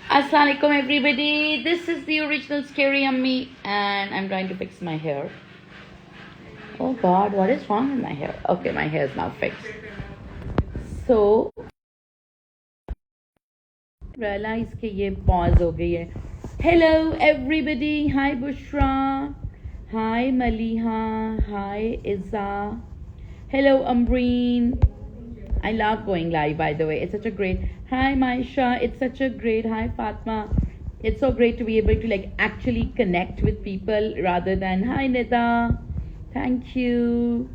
Assalamualaikum everybody. This is the original Scaryammi and I'm trying to fix my hair. Oh god, what is wrong with my hair? Okay, my hair is now fixed. So realize कि ये pause हो गई है. Hello everybody. Hi Bushra. Hi Maliha. Hi Izza. Hello Umbreen. I love going live, by the way. It's such a great. Hi, Maisha. It's such a great. Hi, Fatma. It's so great to be able to actually connect with people rather than hi, Nida. Thank you.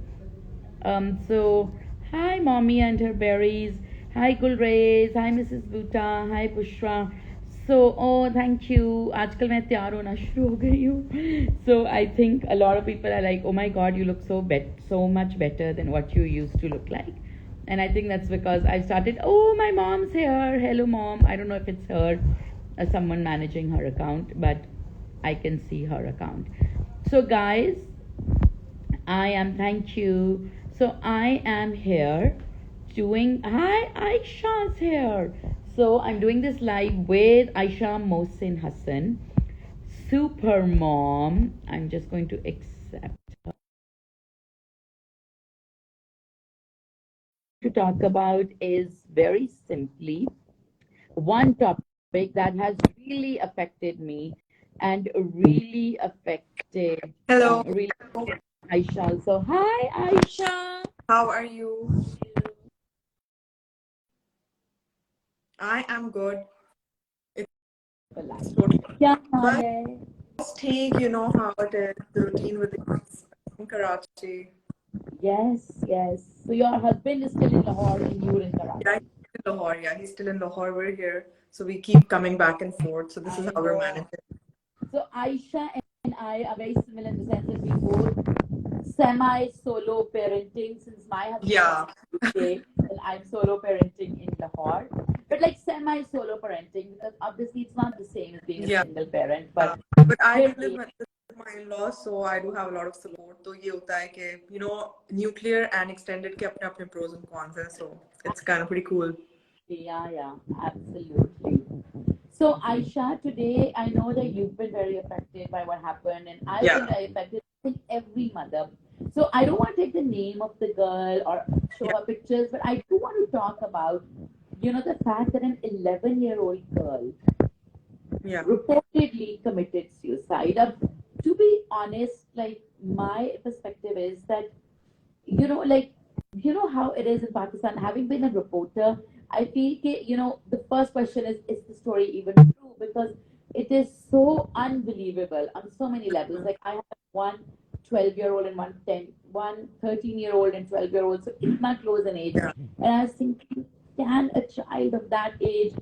So hi, Mommy and her berries. Hi, Gulrez. Hi, Mrs. Buta. Hi, Bushra. So, oh, thank you. आजकल मैं तैयार होना शुरू हो गई हूँ. So I think a lot of people are like, oh my God, you look so much better than what you used to look like. And I think that's because I started, oh, my mom's here. Hello, mom. I don't know if it's her or someone managing her account, but I can see her account. So, guys, thank you. So, I am here doing, hi, Aisha's here. So, I'm doing this live with Aisha Mohsin Hassan, super mom. I'm just going to accept her. To talk about is very simply one topic that has really affected me and really affected Hello. really Aisha. So hi Aisha. How are you? I am good. It's totally Yeah, just take, you know how it is, the routine with the kids in Karachi. yes. So your husband is still in Lahore and you're in Karachi. Yeah, he's still in Lahore. Yeah, he's still in Lahore. We're here. So we keep coming back and forth. So this is how we're managing. So Aisha and I are very similar in the sense that we both semi-solo parenting since my husband is in UK and I'm solo parenting in Lahore. But semi-solo parenting because obviously it's not the same as being a single parent. But I do live with my in-laws, so I do have a lot of support. So ये होता है कि you know nuclear and extended के अपने अपने pros and cons हैं. So it's kind of pretty cool. Yeah, absolutely. So Aisha, today I know that you've been very affected by what happened, and I've been very affected. I think every mother. So I don't want to take the name of the girl or show her pictures, but I do want to talk about, the fact that an 11-year-old girl reportedly committed suicide. To be honest, my perspective is that, how it is in Pakistan. Having been a reporter, I feel the first question is the story even true? Because it is so unbelievable on so many levels. Like I have one 12-year-old and one 13-year-old and 12-year-old, so it's not close in age. And I was thinking, can a child of that age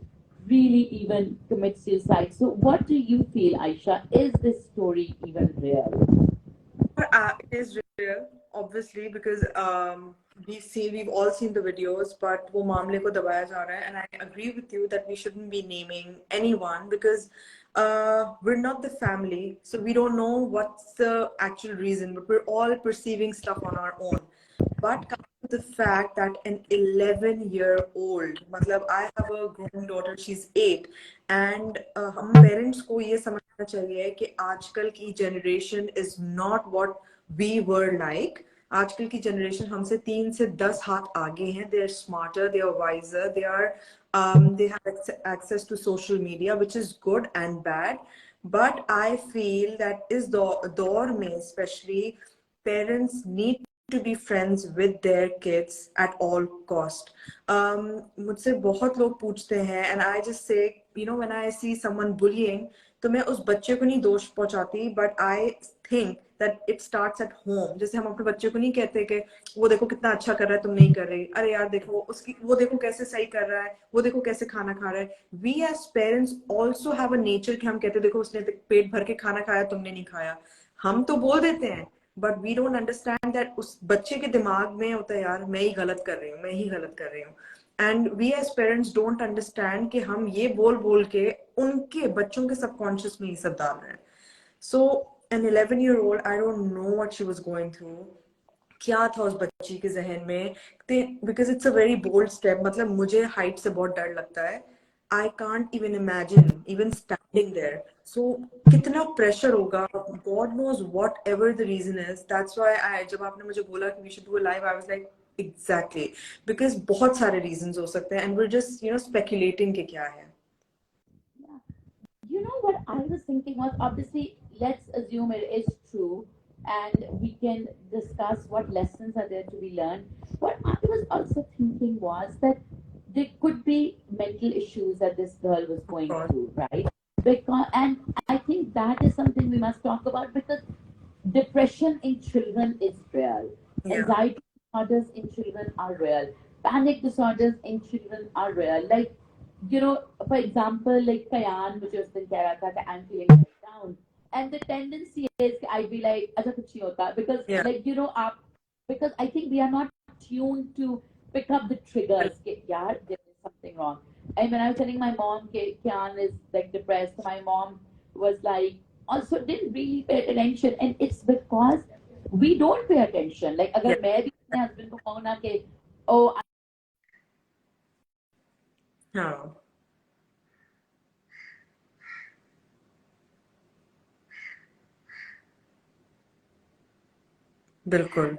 really even commit suicide? So what do you feel, Aisha? Is this story even real? It is real, obviously, because we've all seen the videos, but वो मामले को दबाया जा रहा है, and I agree with you that we shouldn't be naming anyone because we're not the family, so we don't know what's the actual reason, but we're all perceiving stuff on our own. But coming to the fact that an 11-year-old, मतलब I have a grown daughter, she's 8, and हम parents को ये समझना चाहिए कि आजकल की generation is not what we were like. आजकल की generation हमसे 3 से 10 हाथ आगे हैं. They're smarter, they are wiser, they have access to social media, which is good and bad. But I feel that इस दौर में especially parents need to be friends with their kids at all cost. मुझसे बहुत लोग पूछते हैं and I just say, when I see someone bullying, तो मैं उस बच्चे को नहीं दोष पहुंचाती, but I think that it starts at home. जैसे हम अपने बच्चे को नहीं कहते कि वो देखो कितना अच्छा कर रहा है, तुम नहीं कर रही, अरे यार देखो वो देखो कैसे सही कर रहा है, वो देखो कैसे खाना खा रहा है. We as parents also have a nature कि हम कहते देखो उसने पेट भर के खाना खाया, तुमने नहीं खाया. हम तो बोल देते हैं, but we don't understand that उस बच्चे के दिमाग में होता है यार मैं ही गलत कर रही हूँ. And we as parents don't understand कि हम ये बोल के उनके बच्चों के सबकॉन्शियस में ये सब डाल रहे हैं. So an 11-year-old, I don't know what she was going through, क्या था उस बच्ची के जहन में, because it's a very bold step. मतलब मुझे हाइट से बहुत डर लगता है. I can't even imagine even standing there. So कितना pressure होगा, God knows whatever the reason is. That's why जब आपने मुझे बोला कि we should do a live, I was like exactly, because बहुत सारे reasons हो सकते हैं and we're just speculating कि क्या है. Yeah. You know what I was thinking was, obviously, let's assume it is true and we can discuss what lessons are there to be learned. What I was also thinking was that there could be mental issues that this girl was Of going course. through, right? Because, and I think that is something we must talk about, because depression in children is real. Yeah. Anxiety disorders in children are real. Panic disorders in children are real. Like, for example, like Kayan, which was in Kerala, I'm feeling down. And the tendency is I'd be like, "Acha kuch nahi hota," because Yeah. like, because I think we are not tuned to pick up the triggers. Yeah, there is something wrong. And when I was telling my mom Kian is like depressed, my mom was like, also didn't really pay attention, and it's because we don't pay attention. Like, Yeah. अगर मैं भी अपने husband को कहूँ ना कि, oh, हाँ. बिल्कुल.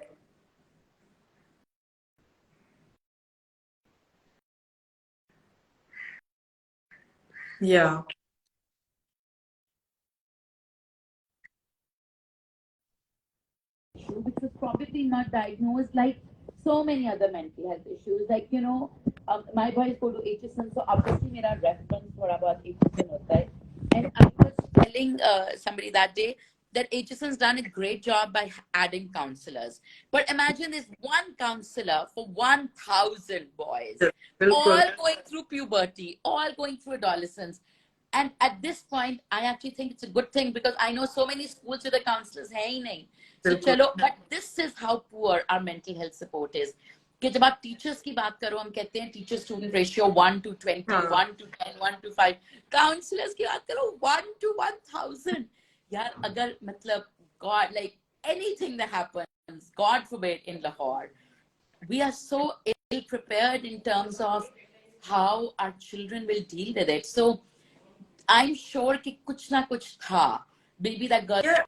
Yeah. issue which was probably not diagnosed like so many other mental health issues. Like, my boys go to HSN, so obviously मेरा reference थोड़ा बहुत HSN होता है. And I was telling somebody that day that HSN's done a great job by adding counselors. But imagine this one counselor for 1,000 boys, बिल्कुल. all going through puberty, all going through adolescence. And at this point, I actually think it's a good thing, because I know so many schools with the counselors hai hi nahi. So बिल्कुल. chalo, but this is how poor our mental health support is. कि जब आप teachers की बात करो, हम कहते हैं टीचर स्टूडेंट रेशियो 1:20, हाँ. 1:10, 1:5. काउंसलर्स की बात करो 1:1000. यार अगर मतलब God, like anything that happens, God forbid, in Lahore, we are so ill prepared in terms of how our children will deal with it. So I'm sure कि कुछ ना कुछ था. Maybe that girl. Yeah,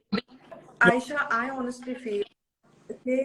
Aisha, I honestly feel that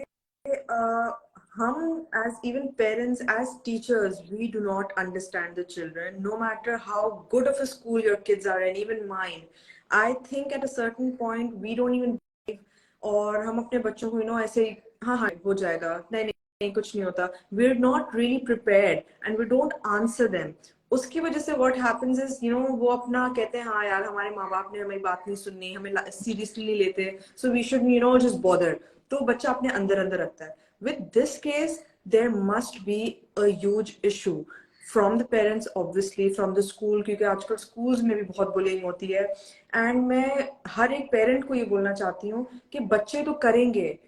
as even parents, as teachers, we do not understand the children. No matter how good of a school your kids are, and even mine, I think at a certain point we don't even believe, और हम अपने बच्चों को ऐसे हाँ हाँ हो जाएगा, नहीं नहीं नहीं कुछ नहीं होता. We're not really prepared and we don't answer them. उसकी वजह से what happens is वो अपना कहते हैं हाँ यार हमारे माँ बाप ने हमारी बात नहीं सुननी, हमें सीरियसली नहीं लेते, so we should just bother. तो बच्चा अपने अंदर अंदर रखता है. With this case, there must be a huge issue from the parents, obviously, from the school, क्योंकि आजकल schools में भी बहुत bullying होती है. And मैं हर एक parent को ये बोलना चाहती हूँ कि बच्चे तो करेंगे,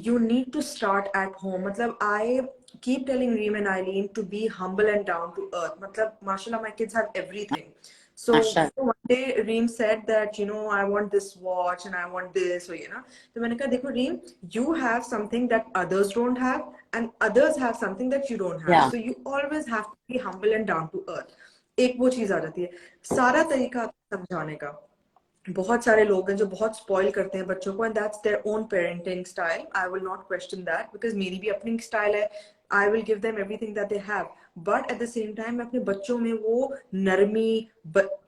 you need to start at home. मतलब I keep telling Reem and Eileen to be humble and down to earth. मतलब mashallah, my kids have everything. So Mashallah. one day Reem said that I want this watch and I want this, so तो मैंने कहा देखो Reem, you have something that others don't have and others have something that you don't have. Yeah. So you always have to be humble and down to earth. एक वो चीज आ जाती है. सारा तरीका समझाने का. बहुत सारे लोग हैं जो बहुत स्पॉइल करते हैं बच्चों को, and that's their own parenting style. I will not question that, because मेरी भी अपनी स्टाइल है. I will give them everything that they have, but at the same time मैं अपने बच्चों में वो नरमी,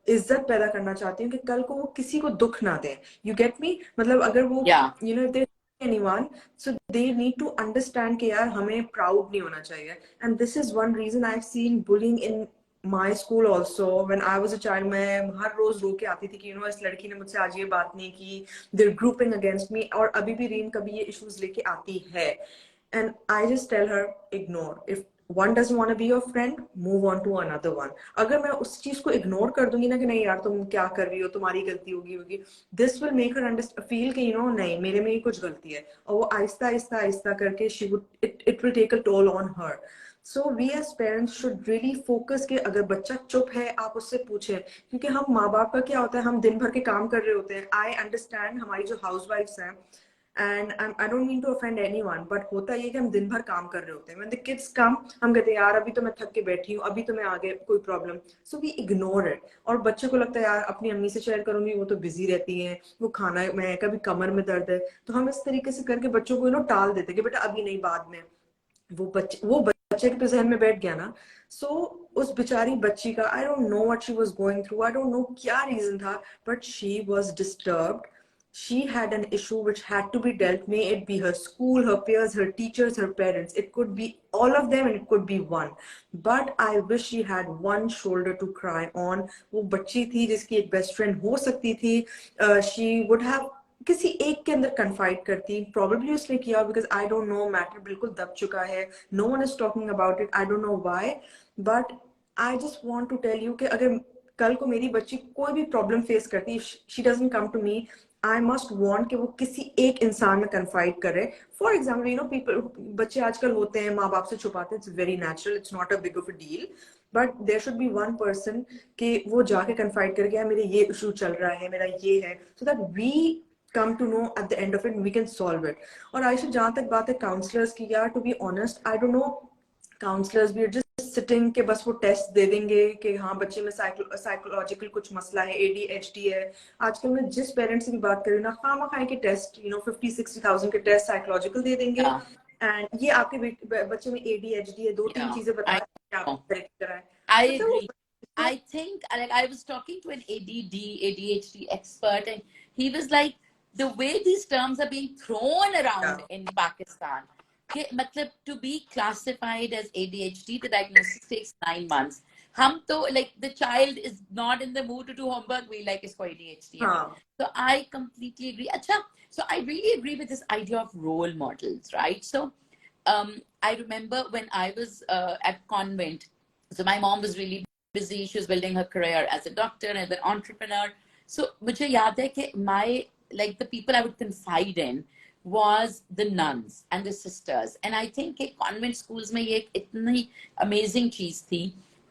इज्जत पैदा करना चाहती हूँ कि कल को वो किसी को दुख ना दें. You get me? मतलब अगर वो if they anyone, so they need to understand कि यार हमें proud नहीं होना चाहिए. And this is one reason I've seen bullying in my school also. When I was a child, मैं हर रोज रो के आती थी कि इस लड़की ने मुझसे आज ये बात नहीं की, they're grouping against me. और अभी भी रीम कभी ये issues लेके आती है, and I just tell her ignore. If one doesn't want to be your friend, move on to another one. अगर मैं उस चीज को इग्नोर कर दूंगी ना कि नहीं यार तुम क्या कर रही हो, तुम्हारी गलती होगी, this will make her feel कि नहीं मेरे में ही कुछ गलती है, और वो आहिस्ता आहिस्ता आहिस्ता करके it will take a toll on her. So we as parents should really focus कि अगर बच्चा चुप है आप उससे पूछें, क्योंकि हम माँ बाप का क्या होता है, हम दिन भर के काम कर रहे होते हैं. I understand हमारी जो हाउसवाइफ्स हैं, and I don't mean to offend anyone, but होता ये कि हम दिन भर काम कर रहे होते हैं. When the kids come, हम कहते हैं यार अभी तो मैं थक के बैठी हूँ, अभी तो मैं आगे कोई problem, so we ignore it. और बच्चे को लगता है यार अपनी अम्मी से शेयर करूंगी, वो तो बिजी रहती हैं, वो खाना मैं कभी कमर में दर्द है, तो हम इस तरीके से करके बच्चों को टाल देते कि बेटा अभी नहीं, बाद में. वो बच्चे के जहन में बैठ गया ना. सो उस बेचारी बच्ची का, आई don't know what she was going through, I don't no क्या रीजन था, but she was disturbed. She had an issue which had to be dealt. May it be her school, her peers, her teachers, her parents. It could be all of them and it could be one. But I wish she had one shoulder to cry on. वो बच्ची थी जिसकी एक best friend हो सकती थी. She would have किसी एक के अंदर कन्फाइड करती, प्रॉबेबली उसने किया, because I don't know, matter बिल्कुल दब चुका है, no one is talking about it, I don't know why. But I just want to tell you कि अगर कल को मेरी बच्ची कोई भी प्रॉब्लम फेस करती, she doesn't come to me, I must want कि वो किसी एक इंसान में कन्फाइड करे. फॉर एग्जाम्पल पीपल, बच्चे आजकल होते हैं माँ बाप से छुपाते हैं, it's very natural, it's not a big of a deal, but there should be one person कि वो जाके कन्फाइड करके यार मेरे ये इशू चल रहा है, मेरा ये है, so that we come to know at the end of it we can solve it. और आयशा जहां तक बात है काउंसलर्स की, यार to be honest I don't know, counsellors भी जस्ट सिटिंग के बस वो टेस्ट दे देंगे कि हाँ बच्चे में साइकोलॉजिकल कुछ मसला है, एडीएचडी है. आजकल मैं जिस पेरेंट्स से भी बात कर रही हूँ ना, खामा के टेस्ट 50-60,000 के टेस्ट साइकोलॉजिकल दे देंगे, एंड ये आपके बच्चे में एडीएचडी है, 2-3 चीजें बता दें आप करेक्ट कराएं. I agree. I think like I was talking to an ADHD expert, and he was like, the way these terms are being thrown around in Pakistan, कि मतलब to be classified as ADHD, the diagnosis takes 9 months. हम तो like the child is not in the mood to do homework, we like इसको ADHD है. So I completely agree. अच्छा, so I really agree with this idea of role models, right? So I remember when I was at convent. So my mom was really busy. She was building her career as a doctor and an entrepreneur. So मुझे याद है कि like the people I would confide in was the nuns and the sisters. And I think कि convent schools में ये एक इतनी amazing चीज थी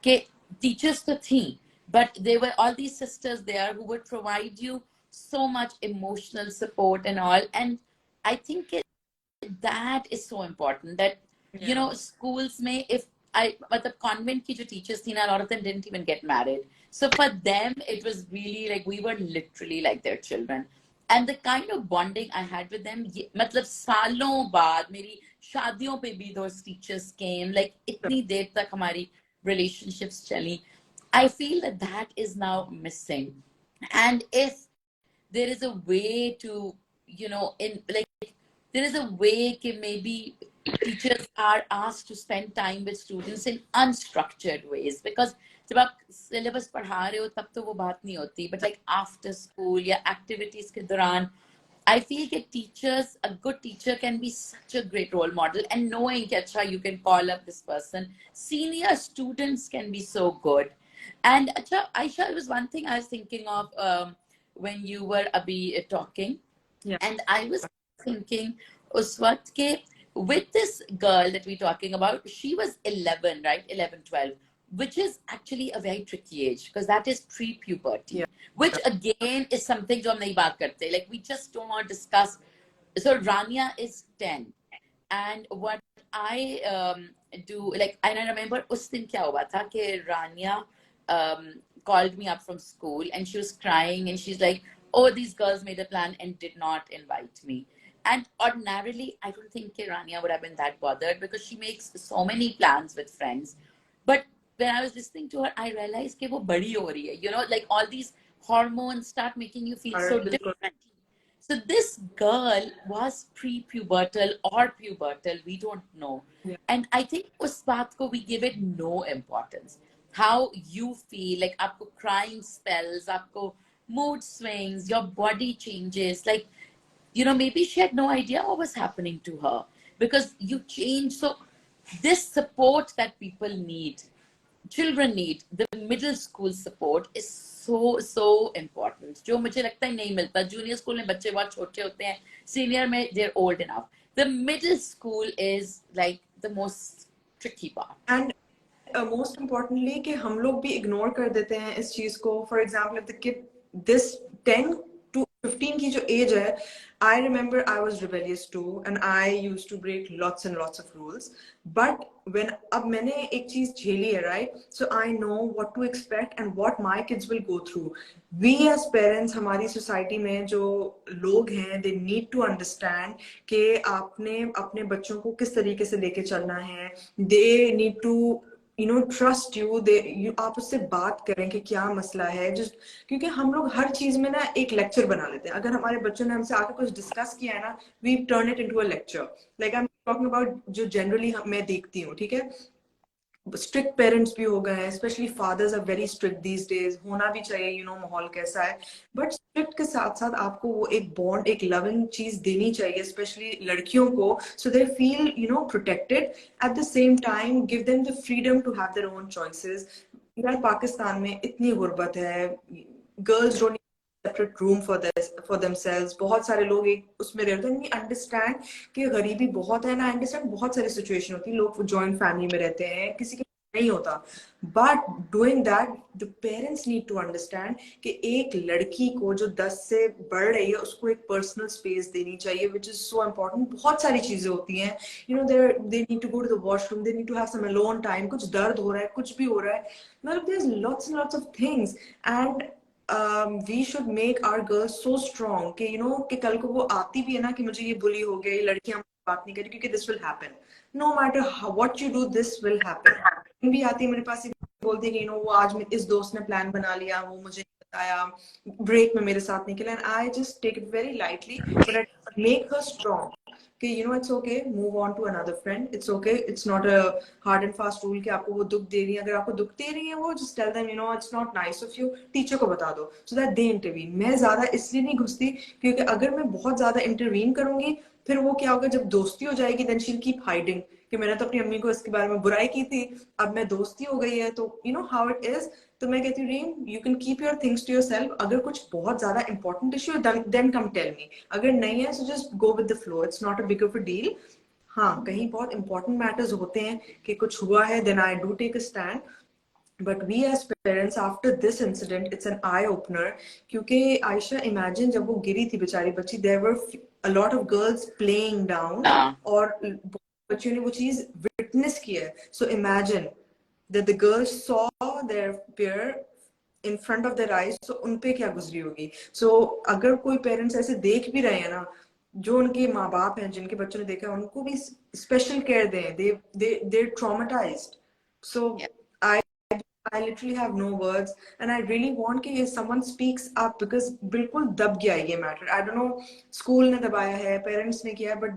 कि teachers तो थी, but there were all these sisters there who would provide you so much emotional support and all. And I think that is so important that schools may, if but the convent ki jo teachers thi na, a lot of them didn't even get married, so for them it was really like we were literally like their children. And the kind of bonding I had with them, matlab saalon baad meri shaadiyon pe bhi those teachers came, like itni der tak hamari relationships chali. I feel that that is now missing. And if there is a way to in like there is a way कि maybe teachers are asked to spend time with students in unstructured ways, because जब आप syllabus पढ़ा रहे हो तब तो वो बात नहीं होती, but like after school या activities के दौरान, I feel that teachers, a good teacher can be such a great role model, and knowing that अच्छा, you can call up this person. Senior students can be so good. And अच्छा, Aisha, it was one thing I was thinking of when you were Abhi talking, and I was thinking उस वक्त के with this girl that we're talking about, she was 11, right? 11, 12, which is actually a very tricky age, because that is pre-puberty, which again is something जो हम नहीं बात करते. Like we just don't want to discuss. So Rania is 10, and what I do, like, and I remember उस दिन क्या हुआ था कि Rania called me up from school and she was crying and she's like, oh, these girls made a plan and did not invite me. And ordinarily, I don't think Rania would have been that bothered because she makes so many plans with friends. But when I was listening to her, I realized that वो बड़ी हो रही है. Like all these hormones start making you feel so different. So this girl was pre-pubertal or pubertal, we don't know. And I think उस बात को we give it no importance. How you feel, like आपको crying spells, आपको mood swings, your body changes, like, maybe she had no idea what was happening to her because you change. So this support that people need, children need, the middle school support is so important. जो मुझे लगता है नहीं मिलता. Junior school में बच्चे बहुत छोटे होते हैं, senior में they're old enough. The middle school is like the most tricky part. And most importantly कि हम लोग भी ignore कर देते हैं इस चीज को. For example, if the kid this 10 to 15 की जो एज है, I remember I was rebellious too and I used to break lots and lots of rules. But when अब मैंने एक चीज झेली है, right? So I know what to expect and what my kids will go through. We as parents, हमारी society में जो लोग हैं, they need to understand कि आपने अपने बच्चों को किस तरीके से लेके चलना है. They need to trust you. आप उससे बात करें कि क्या मसला है. Just क्योंकि हम लोग हर चीज में ना एक लेक्चर बना लेते हैं. अगर हमारे बच्चों ने हमसे आके कुछ डिस्कस किया है ना, we turn it into a lecture. Like I am talking about जो जनरली मैं देखती हूँ, ठीक है. स्ट्रिक्ट पेरेंट्स भी हो गए हैं, specially fathers are very strict these days. होना भी चाहिए, माहौल कैसा है. बट स्ट्रिक्ट के साथ साथ आपको वो एक बॉन्ड, एक लविंग चीज देनी चाहिए, स्पेशली लड़कियों को, so they feel protected. At the same time give them the freedom to have their own choices. यार पाकिस्तान में इतनी गुर्बत है, girls don't separate room for themselves. बहुत सारे लोग एक उसमें रहते हैं. अंडरस्टैंड कि गरीबी बहुत है ना. अंडरस्टैंड बहुत सारी सिचुएशन होती है, लोग जॉइंट फैमिली में रहते हैं, किसी के नहीं होता. But doing that, the parents need to understand कि एक लड़की को जो 10 से बढ़ रही है, उसको एक पर्सनल स्पेस देनी चाहिए, विच इज सो इम्पोर्टेंट. बहुत सारी चीजें होती हैं, they need to go to the washroom, they need to have some alone time. कुछ दर्द हो रहा है, कुछ भी हो रहा है, मतलब there is lots and lots of things. And we should make our girls so strong कि कि कल को वो आती भी है ना कि मुझे ये बुली हो गया, ये लड़कियां बात नहीं करी, क्योंकि this will happen. No matter what you do, this will happen. भी आती है मेरे पास, बोलती है कि वो आज इस दोस्त ने प्लान बना लिया, वो मुझे नहीं बताया, ब्रेक में मेरे साथ निकला. And I just take it very lightly, but I make her strong कि it's okay, move on to another friend. It's okay, it's not a hard and fast rule कि आपको वो दुख दे रही है. अगर आपको दुख दे रही है वो, just tell them it's not nice of you. Teacher को बता दो, so that they intervene. मैं ज्यादा इसलिए नहीं घुसती क्योंकि अगर मैं बहुत ज्यादा इंटरवीन करूंगी, फिर वो क्या होगा, जब दोस्ती हो जाएगी, then she'll keep hiding कि मैंने तो अपनी अम्मी को इसके बारे में बुराई की थी, अब मैं दोस्ती हो गई है, तो how it is. तो मैं कहती हूँ, Reem, you can keep your things to yourself. अगर कुछ बहुत ज्यादा इंपॉर्टेंट इश्यू है, देन कम टेल मी. अगर नहीं है, so just go with the flow. It's not a big of a deal. हाँ, कहीं बहुत इंपॉर्टेंट मैटर्स होते हैं कि कुछ हुआ है, then I do take a stand. But we as parents, after this incident, it's an eye opener. क्योंकि आयशा, imagine जब वो गिरी थी बेचारी बच्ची, there were a lot of girls playing down, और बच्चियों ने वो चीज witness की है. So imagine that the girls saw their peer in front of their eyes. So उनपे क्या गुजरी होगी. So अगर कोई पेरेंट्स ऐसे देख भी रहे हैं ना, जो उनके माँ बाप हैं, जिनके बच्चों ने देखा, उनको भी स्पेशल केयर दें. they're traumatized. So I literally have no words, and I really want कि someone speaks up, because बिल्कुल दब गया है ये matter. I don't know, school ने दबाया है, parents ने किया है, but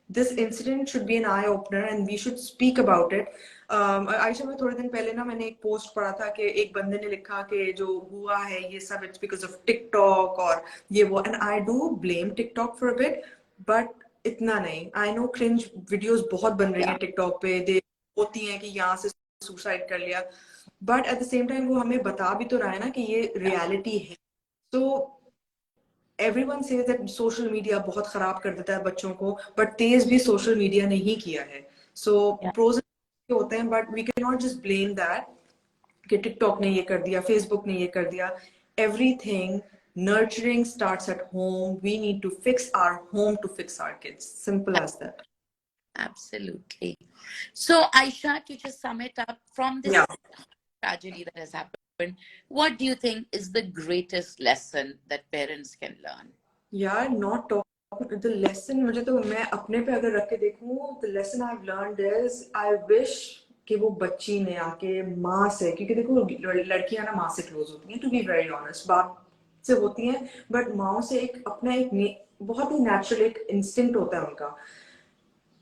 this incident should be an eye opener and we should speak about it. Ayesha, मैं थोड़े दिन पहले ना मैंने एक पोस्ट पढ़ा था कि एक बंदे ने लिखा कि जो हुआ है ये सब, it's because of TikTok और ये वो, and I do blame TikTok for a bit, but इतना नहीं. I know cringe videos बहुत बन रही हैं TikTok पे, होती हैं कि यहाँ से सुसाइड कर लिया, but at the same time वो हमें बता भी तो रहा है ना कि ये रियलिटी है. तो everyone says that social media बहुत खराब कर देता है बच्चों को, बट तेज भी सोशल मीडिया ने ही किया है. सो प्रोज होते हैं, but we can not just blame that कि टिकटॉक ने ये कर दिया, फेसबुक ने ये कर दिया. Everything nurturing starts at home. We need to fix our home to fix our kids. Simple as that. Absolutely. So Aisha, to just sum it up, from this tragedy that has happened, what do you think is the greatest lesson that parents can learn? यार, not talk the lesson, मुझे तो, मैं अपने पे अगर रख के देखूं, the lesson I've learned is I wish कि वो बच्ची ने आके माँ से, क्योंकि देखो लड़कियां ना माँ से क्लोज होती हैं, टू बी वेरी ऑनेस्ट, बाप से होती हैं, बट माँ से एक अपना एक बहुत ही नेचुरल एक इंस्टिंक्ट होता है उनका.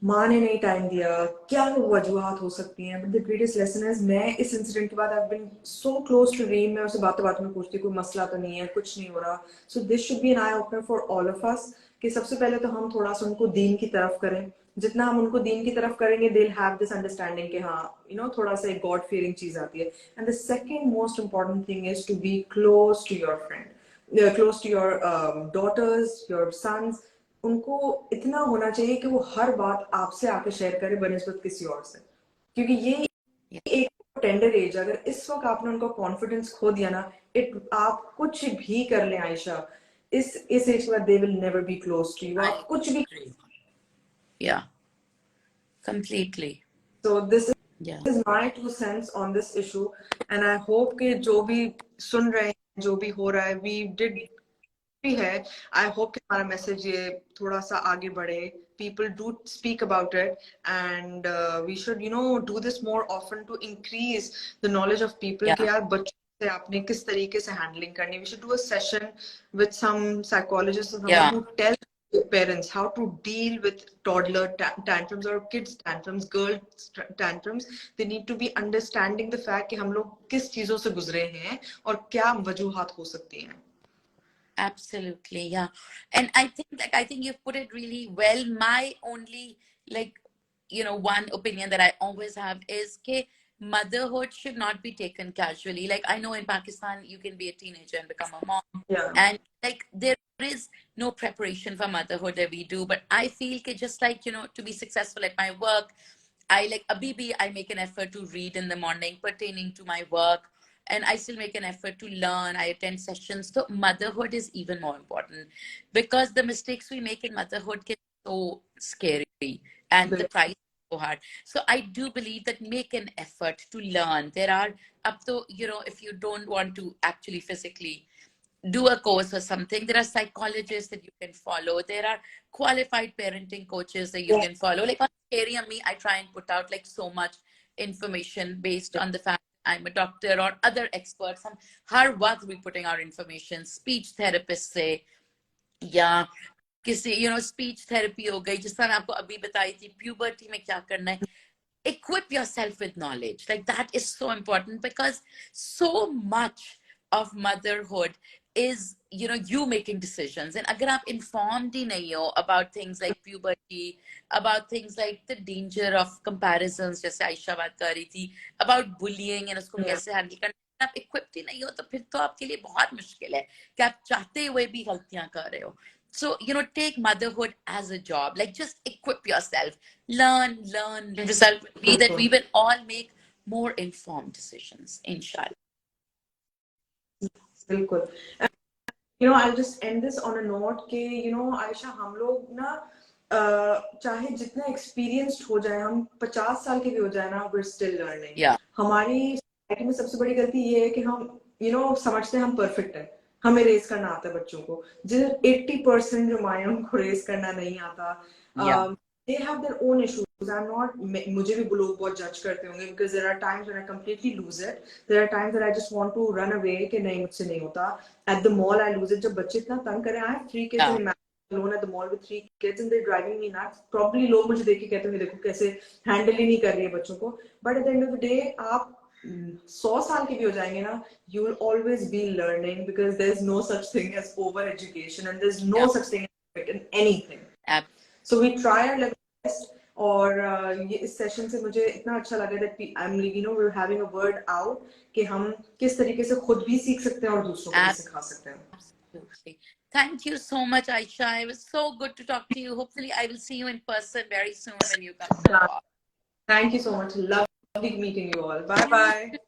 माँ ने नहीं टाइम दिया, क्या वजूहत हो सकती हैं, but the greatest lesson is, मैं इस इंसिडेंट के बाद I have been so close to Reem. मैं उसे बातों बातों में पूछती, कोई मसला तो नहीं है, कुछ नहीं हो रहा. So this should be an eye opener for all of us कि सबसे पहले तो हम थोड़ा सा उनको दीन की तरफ करें. जितना हम उनको दीन की तरफ करेंगे, they will have this understanding कि हाँ, थोड़ा सा एक गॉड फीयरिंग चीज आती है. And the second most important thing is to be close to your friend, close to your daughters, your sons. उनको इतना होना चाहिए कि वो हर बात आपसे आके शेयर करे बनिस्बत किसी और से, क्योंकि ये एक टेंडर एज. अगर इस वक्त आपने उनका कॉन्फिडेंस खो दिया ना, आप कुछ भी कर लें आयशा, इस एज के बाद they will never be close to you. आप कुछ भी Yeah, completely. So this Yeah. is my 2 cents on this issue, and I hope कि जो भी सुन रहे हैं, जो भी हो रहा है, we did भी है. I hope कि हमारा मैसेज ये थोड़ा सा आगे बढ़े. People do speak about it, and we should, do this more often to increase the knowledge of people. कि यार बच्चों से आपने किस तरीके से handling करनी. We should do a session with some psychologist or someone who tells parents how to deal with toddler tantrums or kids tantrums, girls tantrums. They need to be understanding the fact कि हम लोग किस चीजों से गुजरे हैं और क्या वजूहात हो सकती हैं. Absolutely, yeah. And I think you've put it really well. My only, one opinion that I always have is that motherhood should not be taken casually. Like, I know in Pakistan you can be a teenager and become a mom. Yeah. And there is no preparation for motherhood that we do. But I feel that just to be successful at my work, I make an effort to read in the morning pertaining to my work, and I still make an effort to learn. I attend sessions. So motherhood is even more important because the mistakes we make in motherhood get so scary and the price is so hard. So I do believe that make an effort to learn. There are up to, if you don't want to actually physically do a course or something, there are psychologists that you can follow. There are qualified parenting coaches that you can follow. Like on Scaryammi, I try and put out so much information based on the fact I'm a doctor or other experts. हम हर वक्त भी putting out information. Speech therapist से या किसी speech therapy हो गई, जिस तरह मैं आपको अभी बताई थी puberty में क्या करना है. Equip yourself with knowledge. Like that is so important because so much of motherhood is you making decisions, and agar aap informed hi nahi ho about things like puberty, about things like the danger of comparisons, jaise Aisha baat kar rahi thi, about bullying and usko kaise handle karna, आप equipped ही नहीं हो तो फिर तो आपके लिए बहुत मुश्किल है कि आप चाहते हुए भी गलतियां कर रहे हो. So, take motherhood as a job. Like, just equip yourself. Learn. Result will be that we will all make more informed decisions, inshallah. बिल्कुल. I'll just end this on a note कि आयशा, हम लोग ना चाहे जितना एक्सपीरियंस्ड हो जाए, हम 50 साल के भी हो जाए ना, we're still learning. हमारी सोसाइटी में सबसे बड़ी गलती ये है कि हम समझते हैं हम परफेक्ट है, हमें रेस करना आता है बच्चों को. जिन 80% जो माए उनको रेस करना नहीं आता. They have their own issues. मुझे भी लोग बहुत जज करते होंगे because there are times when I completely lose it. There are times that I just want to run away कि नहीं, मुझसे नहीं होता. At the mall I lose it. जब बच्चे इतना तंग करें, I have 3 kids and imagine alone at the mall with 3 kids and they're driving me nuts. Probably लोग मुझे देख के कहते होंगे देखो कैसे हैंडल ही नहीं कर रही है बच्चों को. But at the end of the day, आप 100 साल के भी हो जाएंगे ना, you will always be learning because there's no such thing as over education and there's no such thing as in anything. So we try our level best. और ये इस सेशन से मुझे इतना अच्छा लगा that we're having a word out कि हम किस तरीके से खुद भी सीख सकते हैं और दूसरों को भी सिखा सकते हैं. Absolutely. Thank you so much, Aisha. It was so good to talk to you. Hopefully, I will see you in person very soon when you come to the talk. Thank you so much. Lovely meeting you all. Bye bye.